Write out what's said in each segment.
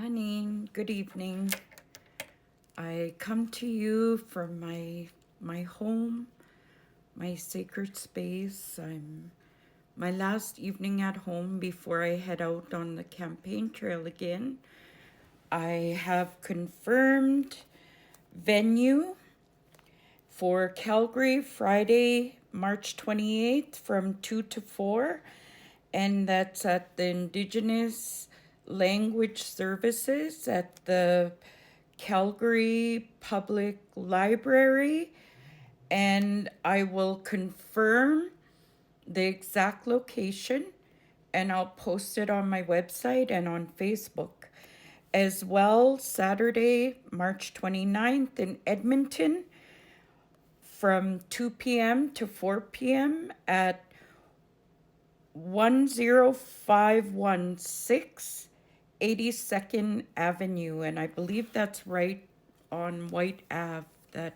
Anine, good evening. I come to you from my home, my sacred space. I'm my last evening at home before I head out on the campaign trail again. I have confirmed venue for Calgary Friday, March 28th from 2 to 4, and that's at the Indigenous Language Services at the Calgary Public Library. And I will confirm the exact location and I'll post it on my website and on Facebook. As well, Saturday, March 29th in Edmonton from 2 p.m. to 4 p.m. at 10516 82nd Avenue. And I believe that's right on White Ave that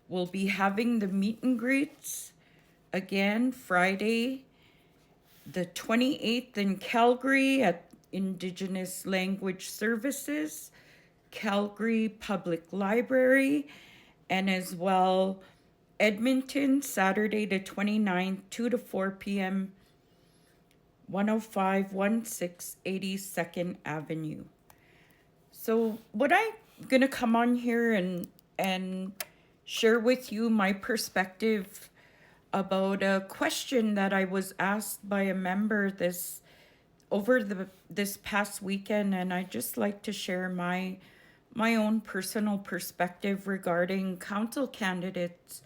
we'll be having the meet and greets again Friday, the 28th in Calgary at Indigenous Language Services, Calgary Public Library, and as well Edmonton, Saturday the 29th, 2 to 4 p.m., 10516 82nd Avenue. So, what I'm going to come on here and share with you my perspective about a question that I was asked by a member this past weekend, and I just like to share my own personal perspective regarding council candidates.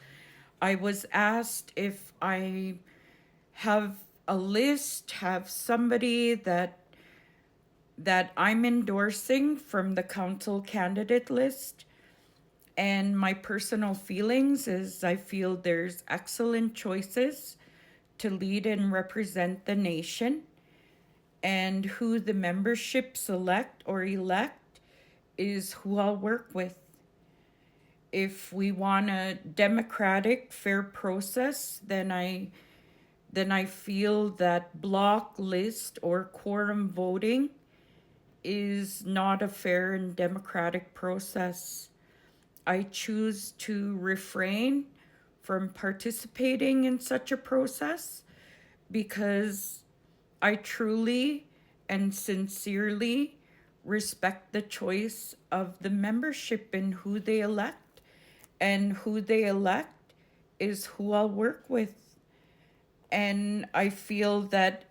I was asked if I have a list, have somebody that I'm endorsing from the council candidate list. And my personal feelings is I feel there's excellent choices to lead and represent the nation, and who the membership select or elect is who I'll work with. If we want a democratic, fair process, then I feel that block list or quorum voting is not a fair and democratic process. I choose to refrain from participating in such a process because I truly and sincerely respect the choice of the membership in who they elect, and who they elect is who I'll work with. And I feel that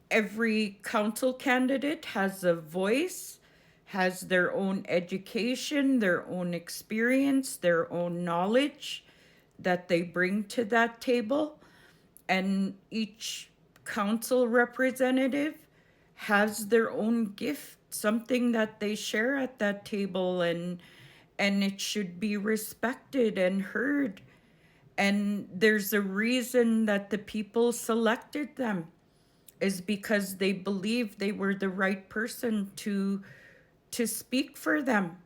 every council candidate has a voice, has their own education, their own experience, their own knowledge that they bring to that table. And each council representative has their own gift, something that they share at that table, and it should be respected and heard. And there's a reason that the people selected them, is because they believed they were the right person to speak for them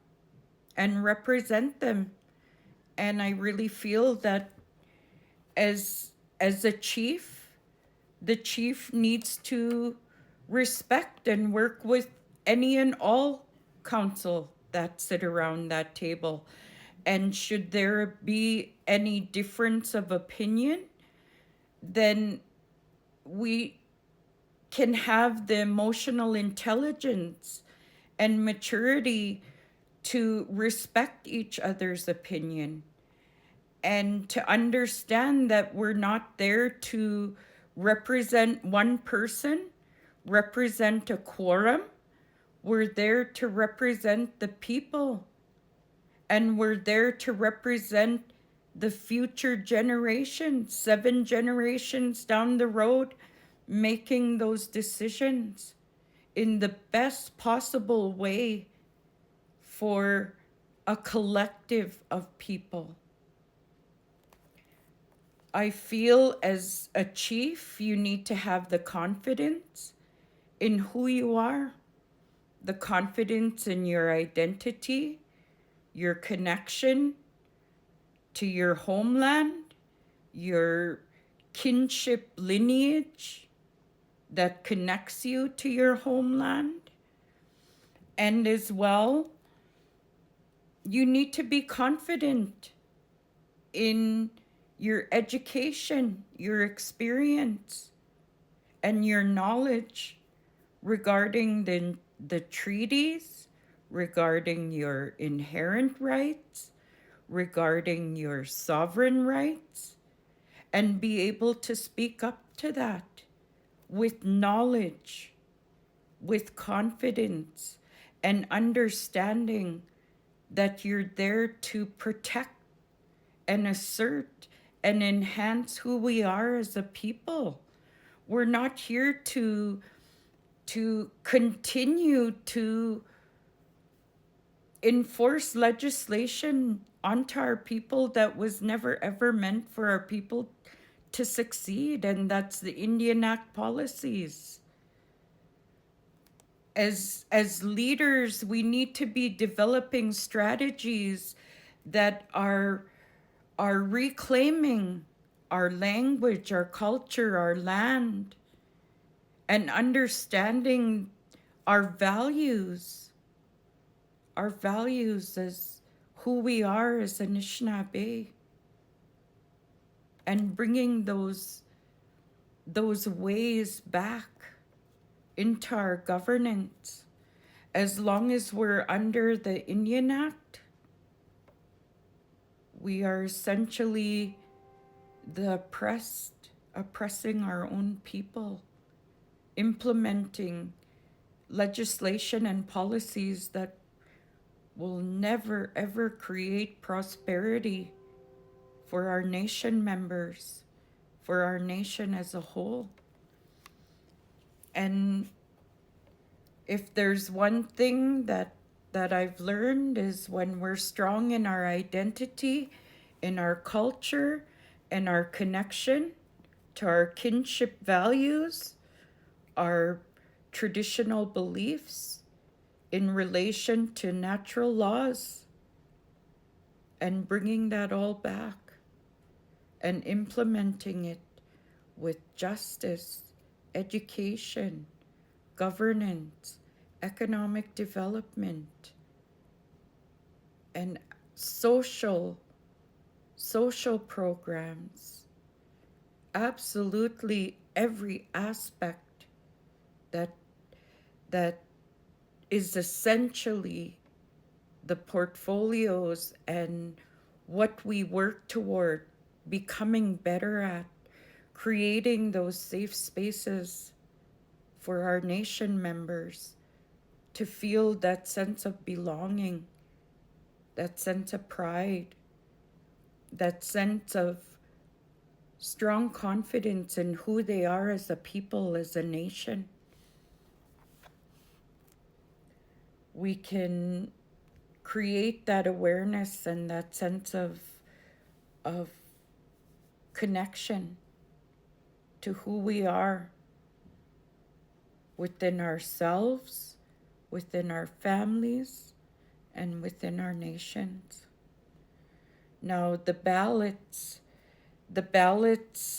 and represent them. And I really feel that as a chief, the chief needs to respect and work with any and all council that sit around that table. And should there be any difference of opinion, then we can have the emotional intelligence and maturity to respect each other's opinion and to understand that we're not there to represent one person, represent a quorum. We're there to represent the people, and we're there to represent the future generations, 7 generations down the road, making those decisions in the best possible way for a collective of people. I feel as a chief, you need to have the confidence in who you are, the confidence in your identity, your connection to your homeland, your kinship lineage that connects you to your homeland. And as well, you need to be confident in your education, your experience, and your knowledge regarding the treaties, regarding your inherent rights, regarding your sovereign rights, and be able to speak up to that with knowledge, with confidence, and understanding that you're there to protect and assert and enhance who we are as a people. We're not here to continue to enforce legislation onto our people that was never ever meant for our people to succeed, and that's the Indian Act policies. As leaders, we need to be developing strategies that are reclaiming our language, our culture, our land, and understanding our values as who we are as Anishinaabe, and bringing those ways back into our governance. As long as we're under the Indian Act, we are essentially the oppressed, oppressing our own people, implementing legislation and policies that will never ever create prosperity for our nation members, for our nation as a whole. And if there's one thing that I've learned is when we're strong in our identity, in our culture, and our connection to our kinship values, our traditional beliefs in relation to natural laws, and bringing that all back and implementing it with justice, education, governance, economic development, and social programs. Absolutely every aspect that that is essentially the portfolios and what we work toward becoming better at, creating those safe spaces for our nation members to feel that sense of belonging, that sense of pride, that sense of strong confidence in who they are as a people, as a nation. We can create that awareness and that sense of connection to who we are within ourselves, within our families, and within our nations. Now, the ballots,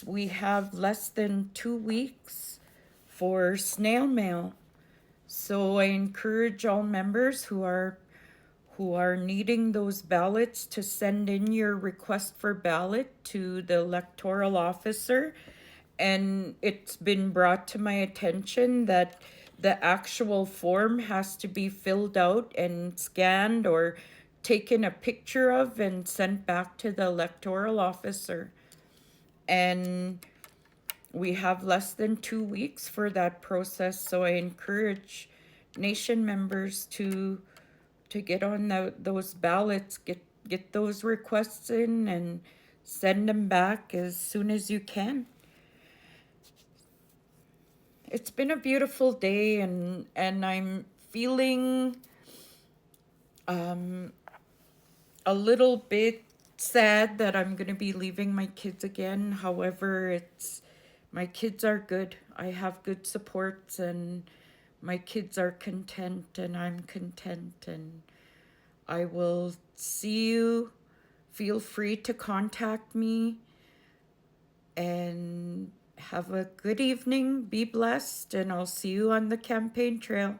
we have less than 2 weeks for snail mail. So I encourage all members who are needing those ballots to send in your request for ballot to the electoral officer. And it's been brought to my attention that the actual form has to be filled out and scanned or taken a picture of and sent back to the electoral officer. And we have less than 2 weeks for that process, so I encourage nation members to get on those ballots, get those requests in, and send them back as soon as you can. It's been a beautiful day, and I'm feeling a little bit sad that I'm going to be leaving my kids again. However, my kids are good. I have good supports, and my kids are content, and I'm content, and I will see you. Feel free to contact me, and have a good evening. Be blessed, and I'll see you on the campaign trail.